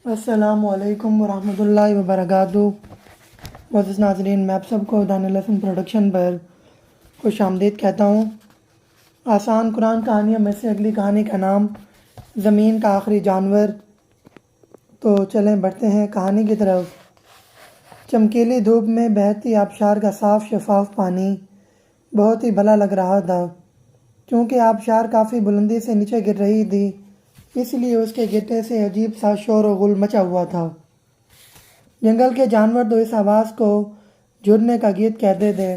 السلام علیکم ورحمۃ اللہ وبرکاتہ۔ معزز ناظرین، میں آپ سب کو دانیہ لسن پروڈکشن پر خوش آمدید کہتا ہوں۔ آسان قرآن کہانیوں میں سے اگلی کہانی کا نام زمین کا آخری جانور۔ تو چلیں بڑھتے ہیں کہانی کی طرف۔ چمکیلی دھوپ میں بہتی آبشار کا صاف شفاف پانی بہت ہی بھلا لگ رہا تھا۔ چونکہ آبشار کافی بلندی سے نیچے گر رہی تھی، اس لیے اس کے گرنے سے عجیب سا شور و غل مچا ہوا تھا۔ جنگل کے جانور تو اس آواز کو جھرنے کا گیت کہتے تھے۔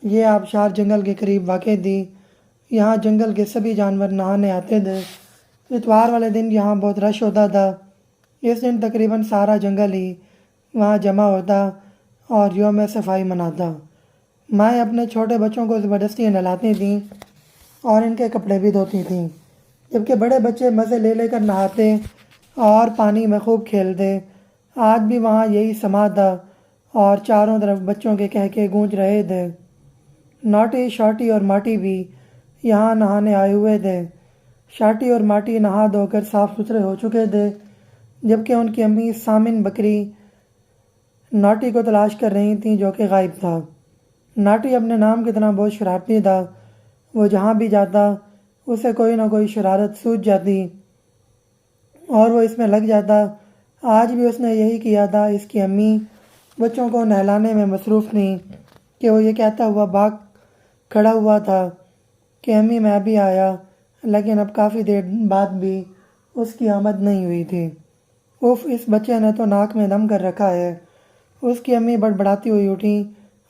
یہ آبشار جنگل کے قریب واقع تھی۔ یہاں جنگل کے سبھی جانور نہانے آتے تھے۔ اتوار والے دن یہاں بہت رش ہوتا تھا۔ اس دن تقریباً سارا جنگل ہی وہاں جمع ہوتا اور یوم صفائی مناتا۔ مائیں اپنے چھوٹے بچوں کو زبردستی نہلاتی تھیں اور ان کے کپڑے بھی دھوتی تھیں، جبکہ بڑے بچے مزے لے لے کر نہاتے اور پانی میں خوب کھیلتے۔ آج بھی وہاں یہی سما تھا اور چاروں طرف بچوں کے کہکے گونج رہے تھے۔ ناٹی، شاٹی اور ماٹی بھی یہاں نہانے آئے ہوئے تھے۔ شاٹی اور ماٹی نہا دھو کر صاف ستھرے ہو چکے تھے، جبکہ ان کی امی سامن بکری ناٹی کو تلاش کر رہی تھیں، جو کہ غائب تھا۔ ناٹی اپنے نام کی طرح بہت شرارتی تھا۔ وہ جہاں بھی جاتا اسے کوئی نہ کوئی شرارت سوجھ جاتی اور وہ اس میں لگ جاتا۔ آج بھی اس نے یہی کیا تھا۔ اس کی امی بچوں کو نہلانے میں مصروف تھیں کہ وہ یہ کہتا ہوا بھاگ کھڑا ہوا تھا کہ امی میں بھی آیا، لیکن اب کافی دیر بعد بھی اس کی آمد نہیں ہوئی تھی۔ اف، اس بچے نے تو ناک میں دم کر رکھا ہے۔ اس کی امی بڑبڑاتی ہوئی اٹھیں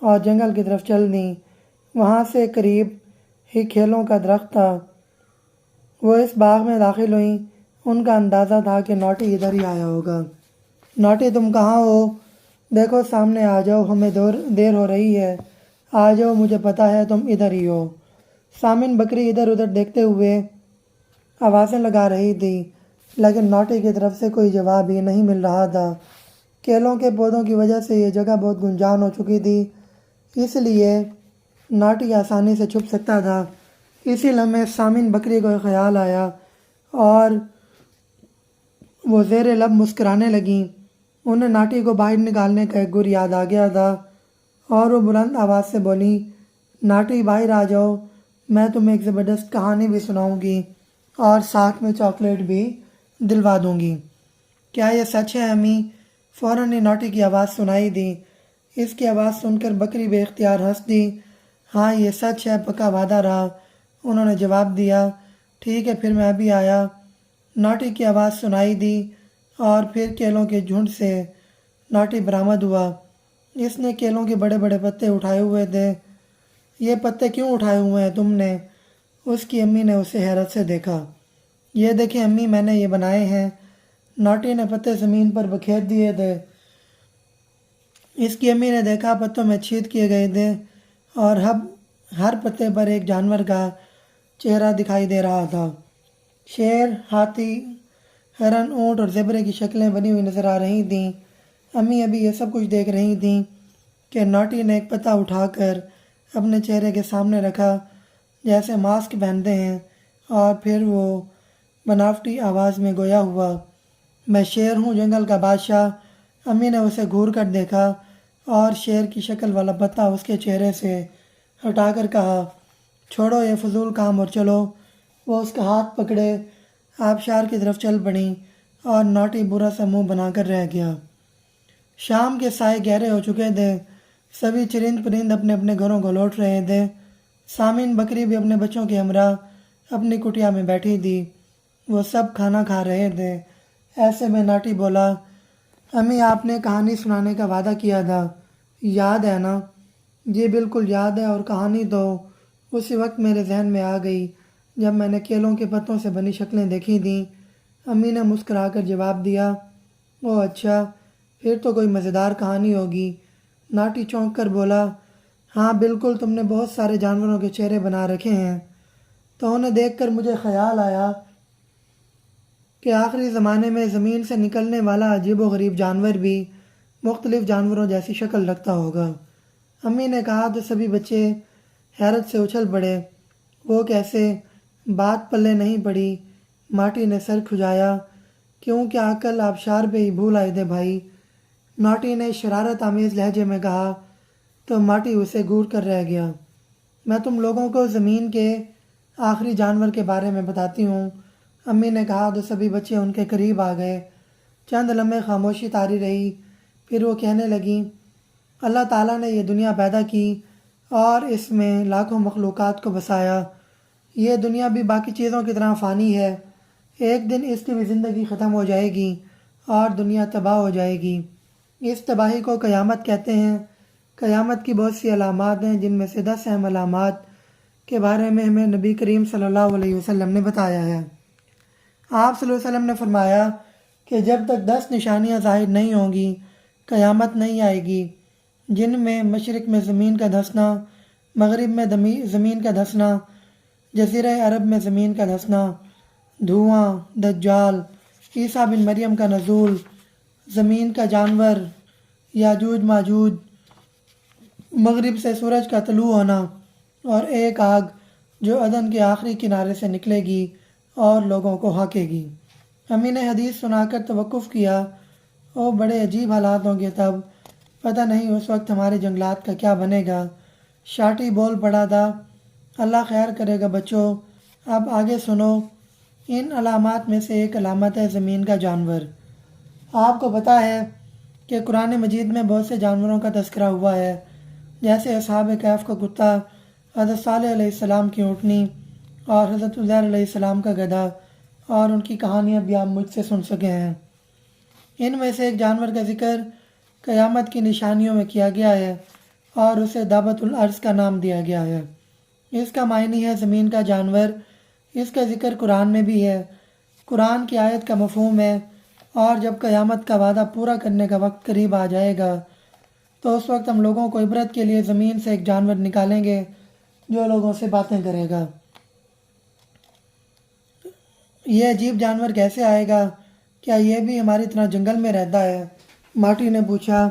اور جنگل کی طرف چل دیں۔ وہاں سے قریب ہی کھیلوں کا درخت تھا۔ وہ اس باغ میں داخل ہوئیں۔ ان کا اندازہ تھا کہ ناٹی ادھر ہی آیا ہوگا۔ ناٹی، تم کہاں ہو؟ دیکھو سامنے آ جاؤ، ہمیں دیر ہو رہی ہے۔ آ جاؤ، مجھے پتہ ہے تم ادھر ہی ہو۔ سامن بکری ادھر ادھر دیکھتے ہوئے آوازیں لگا رہی تھی، لیکن ناٹی کی طرف سے کوئی جواب ہی نہیں مل رہا تھا۔ کیلوں کے پودوں کی وجہ سے یہ جگہ بہت گنجان ہو چکی تھی، اس لیے ناٹی آسانی سے چھپ سکتا تھا۔ اسی لمحے سامن بکری کو خیال آیا اور وہ زیر لب مسکرانے لگیں۔ انہیں ناٹی کو باہر نکالنے کا ایک گر یاد آ گیا تھا اور وہ بلند آواز سے بولیں، ناٹی باہر آ جاؤ، میں تمہیں ایک زبردست کہانی بھی سناؤں گی اور ساتھ میں چاکلیٹ بھی دلوا دوں گی۔ کیا یہ سچ ہے امی؟ فوراً ہی ناٹی کی آواز سنائی دی۔ اس کی آواز سن کر بکری بے اختیار ہنس دی۔ ہاں یہ سچ ہے، پکا وعدہ رہا، انہوں نے جواب دیا۔ ٹھیک ہے، پھر میں بھی آیا۔ ناٹی کی آواز سنائی دی اور پھر کیلوں کے جھنڈ سے ناٹی برآمد ہوا۔ اس نے کیلوں کے بڑے بڑے پتے اٹھائے ہوئے تھے۔ یہ پتے کیوں اٹھائے ہوئے ہیں تم نے؟ اس کی امی نے اسے حیرت سے دیکھا۔ یہ دیکھیں امی، میں نے یہ بنائے ہیں۔ ناٹی نے پتے زمین پر بکھیر دیے تھے۔ اس کی امی نے دیکھا پتوں میں چھید کیے گئے تھے اور ہر پتے پر ایک جانور کا چہرہ دکھائی دے رہا تھا۔ شیر، ہاتھی، ہرن، اونٹ اور زیبرے کی شکلیں بنی ہوئی نظر آ رہی تھیں۔ امی ابھی یہ سب کچھ دیکھ رہی تھیں کہ ناٹی نے ایک پتا اٹھا کر اپنے چہرے کے سامنے رکھا، جیسے ماسک پہنتے ہیں، اور پھر وہ بناوٹی آواز میں گویا ہوا، میں شیر ہوں، جنگل کا بادشاہ۔ امی نے اسے گھور کر دیکھا اور شیر کی شکل والا پتا اس کے چہرے سے ہٹا کر کہا، چھوڑو یہ فضول کام اور چلو۔ وہ اس کا ہاتھ پکڑے آبشار کی طرف چل پڑیں اور ناٹی برا سا منہ بنا کر رہ گیا۔ شام کے سائے گہرے ہو چکے تھے۔ سبھی چرند پرند اپنے اپنے گھروں کو لوٹ رہے تھے۔ سامن بکری بھی اپنے بچوں کے ہمراہ اپنی کٹیا میں بیٹھی تھی۔ وہ سب کھانا کھا رہے تھے۔ ایسے میں ناٹی بولا، امی آپ نے کہانی سنانے کا وعدہ کیا تھا، یاد ہے نا؟ جی بالکل یاد ہے، اور کہانی تو اسی وقت میرے ذہن میں آ گئی جب میں نے کیلوں کے پتوں سے بنی شکلیں دیکھی تھیں۔ امی نے مسکرا کر جواب دیا، اوہ اچھا، پھر تو کوئی مزیدار کہانی ہوگی۔ ناٹی چونک کر بولا، ہاں بالکل، تم نے بہت سارے جانوروں کے چہرے بنا رکھے ہیں، تو انہیں دیکھ کر مجھے خیال آیا کہ آخری زمانے میں زمین سے نکلنے والا عجیب و غریب جانور بھی مختلف جانوروں جیسی شکل رکھتا ہوگا۔ امی نے کہا تو سبھی بچے حیرت سے اچھل پڑے۔ وہ کیسے؟ بات پلے نہیں پڑی۔ ماٹی نے سر کھجایا۔ کیونکہ عقل آبشار پہ ہی بھول آئے تھے بھائی، ماٹی نے شرارت آمیز لہجے میں کہا تو ماٹی اسے گور کر رہ گیا۔ میں تم لوگوں کو زمین کے آخری جانور کے بارے میں بتاتی ہوں، امی نے کہا تو سبھی بچے ان کے قریب آ گئے۔ چند لمحے خاموشی طاری رہی، پھر وہ کہنے لگیں، اللہ تعالیٰ نے یہ دنیا پیدا کی اور اس میں لاکھوں مخلوقات کو بسایا۔ یہ دنیا بھی باقی چیزوں کی طرح فانی ہے، ایک دن اس کی بھی زندگی ختم ہو جائے گی اور دنیا تباہ ہو جائے گی۔ اس تباہی کو قیامت کہتے ہیں۔ قیامت کی بہت سی علامات ہیں، جن میں سے 10 اہم علامات کے بارے میں ہمیں نبی کریم صلی اللہ علیہ وسلم نے بتایا ہے۔ آپ صلی اللہ علیہ وسلم نے فرمایا کہ جب تک 10 نشانیاں ظاہر نہیں ہوں گی قیامت نہیں آئے گی، جن میں مشرق میں زمین کا دھنسنا، مغرب میں زمین کا دھنسنا، جزیرہ عرب میں زمین کا دھنسنا، دھواں، دجال، عیسیٰ بن مریم کا نزول، زمین کا جانور، یاجوج ماجوج، مغرب سے سورج کا طلوع ہونا، اور ایک آگ جو عدن کے آخری کنارے سے نکلے گی اور لوگوں کو ہانکے گی۔ امی نے حدیث سنا کر توقف کیا، او بڑے عجیب حالات ہوں گے تب، پتہ نہیں اس وقت ہمارے جنگلات کا کیا بنے گا۔ شاٹی بول پڑا تھا، اللہ خیر کرے گا بچوں، اب آگے سنو۔ ان علامات میں سے ایک علامت ہے زمین کا جانور۔ آپ کو پتہ ہے کہ قرآن مجید میں بہت سے جانوروں کا تذکرہ ہوا ہے، جیسے اصحاب کہف کا کتا، حضرت صالح علیہ السلام کی اونٹنی اور حضرت عزیر علیہ السلام کا گدھا، اور ان کی کہانیاں بھی آپ مجھ سے سن سکے ہیں۔ ان میں سے ایک جانور کا ذکر قیامت کی نشانیوں میں کیا گیا ہے اور اسے دابۃ الارض کا نام دیا گیا ہے۔ اس کا معنی ہے زمین کا جانور۔ اس کا ذکر قرآن میں بھی ہے۔ قرآن کی آیت کا مفہوم ہے، اور جب قیامت کا وعدہ پورا کرنے کا وقت قریب آ جائے گا تو اس وقت ہم لوگوں کو عبرت کے لیے زمین سے ایک جانور نکالیں گے جو لوگوں سے باتیں کرے گا۔ یہ عجیب جانور کیسے آئے گا؟ کیا یہ بھی ہماری طرح جنگل میں رہتا ہے؟ ماٹی نے پوچھا۔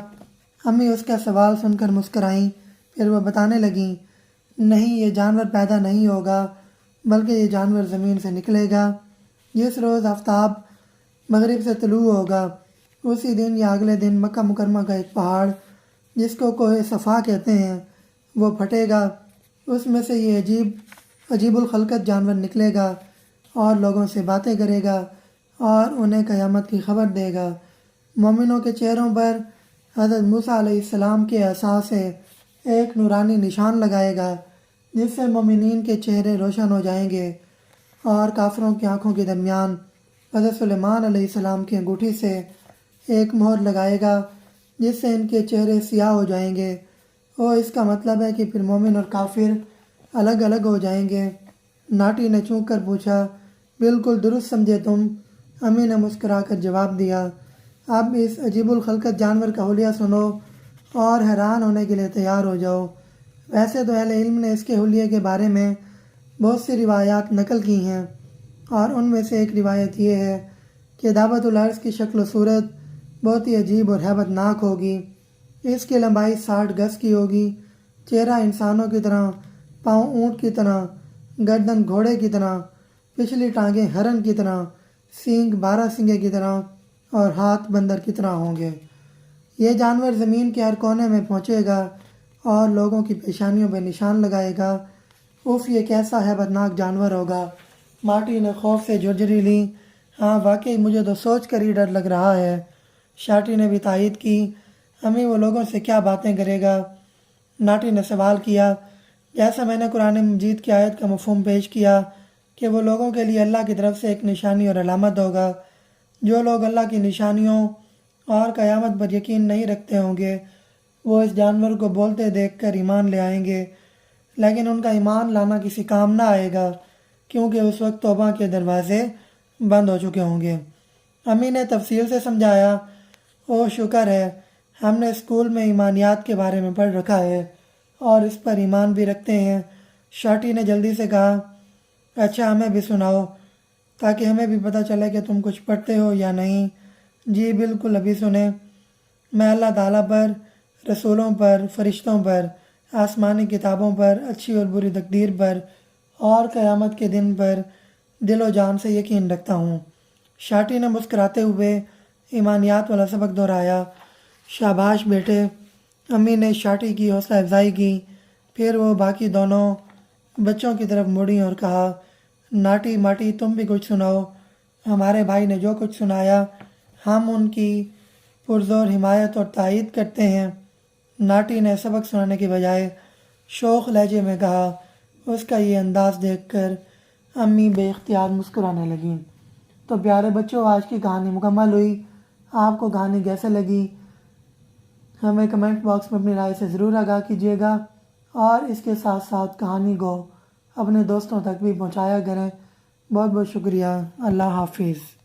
امی اس کا سوال سن کر مسکرائیں، پھر وہ بتانے لگیں، نہیں، یہ جانور پیدا نہیں ہوگا، بلکہ یہ جانور زمین سے نکلے گا۔ جس روز آفتاب مغرب سے طلوع ہوگا اسی دن یا اگلے دن مکہ مکرمہ کا ایک پہاڑ جس کو کوہ صفا کہتے ہیں وہ پھٹے گا، اس میں سے یہ عجیب الخلقت جانور نکلے گا اور لوگوں سے باتیں کرے گا اور انہیں قیامت کی خبر دے گا۔ مومنوں کے چہروں پر حضرت موسیٰ علیہ السلام کے عصا سے ایک نورانی نشان لگائے گا جس سے مومنین کے چہرے روشن ہو جائیں گے، اور کافروں کی آنکھوں کے درمیان حضرت سلیمان علیہ السلام کی انگوٹھی سے ایک مہر لگائے گا جس سے ان کے چہرے سیاہ ہو جائیں گے۔ اس کا مطلب ہے کہ پھر مومن اور کافر الگ الگ ہو جائیں گے۔ ناٹی نے چونک کر پوچھا، بالکل درست سمجھے تم، امی نے مسکرا کر جواب دیا۔ اب اس عجیب الخلقت جانور کا حلیہ سنو اور حیران ہونے کے لیے تیار ہو جاؤ۔ ویسے تو اہل علم نے اس کے حلیے کے بارے میں بہت سی روایات نقل کی ہیں، اور ان میں سے ایک روایت یہ ہے کہ دابۃ الارض کی شکل و صورت بہت ہی عجیب اور ہیبت ناک ہوگی۔ اس کی لمبائی 60 گز کی ہوگی، چہرہ انسانوں کی طرح، پاؤں اونٹ کی طرح، گردن گھوڑے کی طرح، پچھلی ٹانگیں ہرن کی طرح، سینگ 12 سنگے کی طرح اور ہاتھ بندر کی طرح ہوں گے۔ یہ جانور زمین کے ہر کونے میں پہنچے گا اور لوگوں کی پیشانیوں پہ نشان لگائے گا۔ یہ کیسا ہیبت ناک جانور ہوگا۔ ماٹی نے خوف سے جھرجھری لی، ہاں واقعی مجھے تو سوچ کر ہی ڈر لگ رہا ہے۔ شاٹی نے بھی تائید کی، امی وہ لوگوں سے کیا باتیں کرے گا؟ ناٹی نے سوال کیا، جیسا میں نے قرآن مجید کی آیت کا مفہوم پیش کیا کہ وہ لوگوں کے لیے اللہ کی طرف سے ایک نشانی اور علامت ہوگا۔ جو لوگ اللہ کی نشانیوں اور قیامت پر یقین نہیں رکھتے ہوں گے وہ اس جانور کو بولتے دیکھ کر ایمان لے آئیں گے، لیکن ان کا ایمان لانا کسی کام نہ آئے گا کیونکہ اس وقت توبہ کے دروازے بند ہو چکے ہوں گے۔ امی نے تفصیل سے سمجھایا، شکر ہے، ہم نے اسکول میں ایمانیات کے بارے میں پڑھ رکھا ہے اور اس پر ایمان بھی رکھتے ہیں۔ شاٹی نے جلدی سے کہا، اچھا ہمیں بھی سناؤ تاکہ ہمیں بھی پتہ چلے کہ تم کچھ پڑھتے ہو یا نہیں۔ جی بالکل، ابھی سنیں۔ میں اللہ تعالیٰ پر، رسولوں پر، فرشتوں پر، آسمانی کتابوں پر، اچھی اور بری تقدیر پر اور قیامت کے دن پر دل و جان سے یقین رکھتا ہوں۔ شاٹی نے مسکراتے ہوئے ایمانیات والا سبق دہرایا۔ شاباش بیٹے، امی نے شاٹی کی حوصلہ افزائی کی۔ پھر وہ باقی دونوں بچوں کی طرف مڑی اور کہا، ناٹی ماٹی تم بھی کچھ سناؤ۔ ہمارے بھائی نے جو کچھ سنایا ہم ان کی پرزور حمایت اور تائید کرتے ہیں۔ ناٹی نے سبق سنانے کے بجائے شوخ لہجے میں کہا۔ اس کا یہ انداز دیکھ کر امی بے اختیار مسکرانے لگیں۔ تو پیارے بچوں، آج کی کہانی مکمل ہوئی۔ آپ کو کہانی کیسے لگی ہمیں کمنٹ باکس میں اپنی رائے سے ضرور آگاہ کیجیے گا، اور اس کے ساتھ ساتھ کہانی کو اپنے دوستوں تک بھی پہنچایا کریں۔ بہت بہت شکریہ۔ اللہ حافظ۔